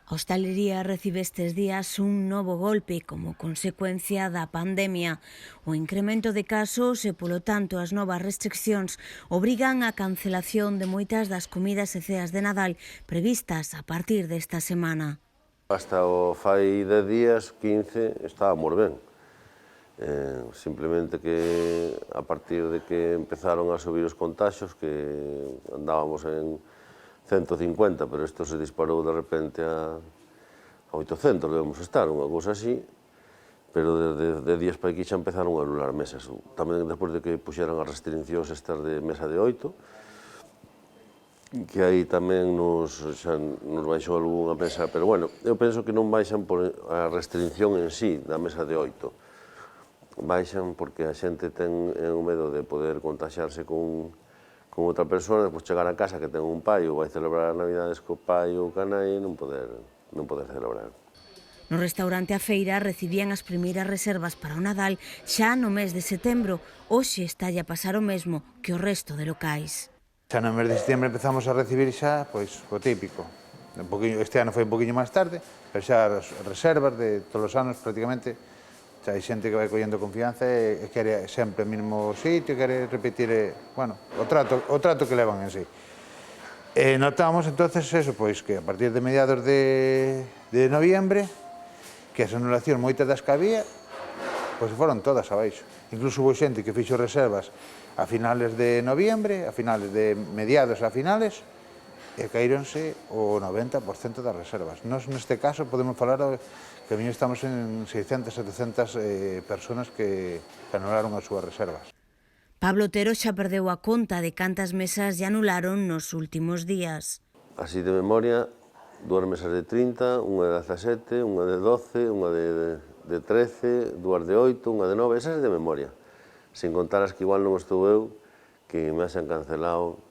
A hostalería recibe estes días un novo golpe como consecuencia da pandemia. O incremento de casos e, polo tanto, as novas restriccións obrigan a cancelación de moitas das comidas e ceas de Nadal previstas a partir desta semana. Hasta o fai 10 días, 15, estábamos ben. Simplemente que a partir de que empezaron a subir os contaxios, que andábamos en 150, pero isto se disparou de repente a 800, debemos estar, unha cousa así, pero de días para aquí xa empezaron a anular mesas. Tamén despois de que puxeran as restriccións estas de mesa de 8, que aí tamén nos baixou algunha mesa, pero bueno, eu penso que non baixan por a restricción en sí da mesa de 8. Baixan porque a xente ten o medo de poder contaxiarse con outra persona, depois chegar a casa que ten un pai ou vai celebrar as Navidades co pai ou ca nai e non poder celebrar. No restaurante A Feira recibían as primeiras reservas para o Nadal xa no mes de setembro. Hoxe estalle a pasar o mesmo que o resto de locais. Xa no mes de setembro empezamos a recibir xa, pois, o típico. Este ano foi un poquinho máis tarde, pero xa as reservas de todos os anos prácticamente, xa hai xente que vai collendo confianza e quere sempre o mesmo sitio, quere repetir, bueno, o trato que levan en sí. E notamos entonces eso, pois que a partir de mediados de noviembre, que as anulacións moitas das que había, pois foron todas abaixo. Incluso hubo xente que fixo reservas a finales de noviembre, a finales de mediados a finales, e caíronse o 90% das reservas. Nós, neste caso, podemos falar que a estamos en 600, 700 personas que anularon as súas reservas. Pablo Otero xa perdeu a conta de cantas mesas lle anularon nos últimos días. Así de memoria, 2 mesas de 30, unha de 17, unha de 12, unha de 13, 2 de 8, unha de 9, esas de memoria. Sin contar as que igual non estou eu, que me xan cancelado,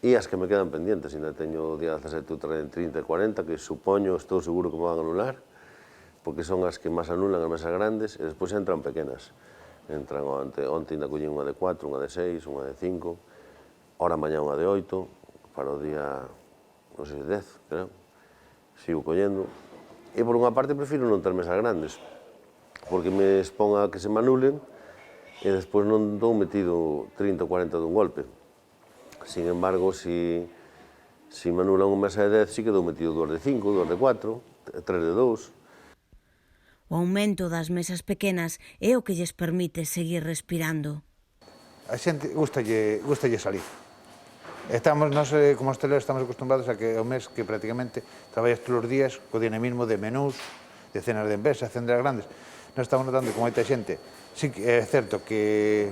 e as que me quedan pendientes. Ainda teño o día 17, 30 e 40, que supoño, estou seguro que me van a anular, porque son as que máis anulan as mesas grandes, e despois entran pequenas. Entran onte ainda collín unha de 4, unha de 6, unha de 5, ora mañá unha de 8, para o día, non sei, 10, creo. Sigo collendo. E por unha parte prefiro non ter mesas grandes, porque me expón a que se me anulen e despois non dou metido 30 ou 40 dun golpe. Sin embargo, si me anulan unha mesa de 10, sí que dou metido 2 de 5, 2 de 4, 3 de 2. O aumento das mesas pequenas é o que lles permite seguir respirando. A xente gustalle salir. Nós, como hosteleros, estamos acostumbrados a que o mes que prácticamente traballas todos os días co dinamismo de menús, de cenas de empresa, cendas grandes. Nós estamos notando que moita xente, sí que é certo que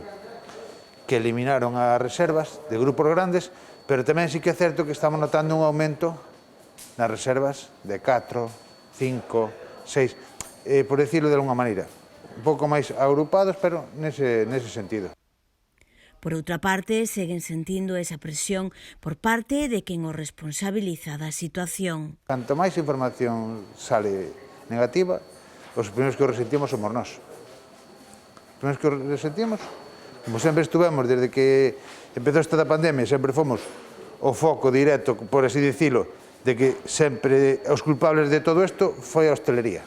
eliminaron as reservas de grupos grandes, pero tamén sí que é certo que estamos notando un aumento nas reservas de 4, 5, 6, por decirlo de alguna maneira, un pouco máis agrupados, pero nese sentido. Por outra parte, seguen sentindo esa presión por parte de quen o responsabiliza da situación. Canto máis información sale negativa, os primeiros que o resentimos somos nós. Os primeiros que o resentimos, como sempre estuvemos desde que empezou esta da pandemia, sempre fomos o foco directo, por así dicilo, de que sempre os culpables de todo isto foi a hostelería.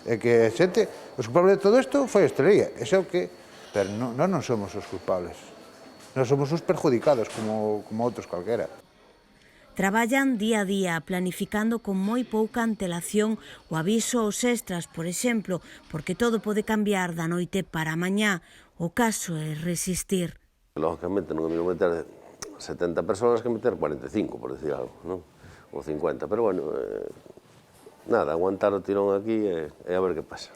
E que a xente, os culpables de todo isto foi a hostelería. Ese é o que... Pero non somos os culpables. Nós somos os perjudicados, como outros calquera. Traballan día a día, planificando con moi pouca antelación o aviso aos extras, por exemplo, porque todo pode cambiar da noite para a mañá. O caso é resistir. Lógicamente non é mesmo meter 70 personas que meter 45, por decir algo, non? Ou 50, pero bueno, nada, aguantar o tirón aquí e a ver que pasa.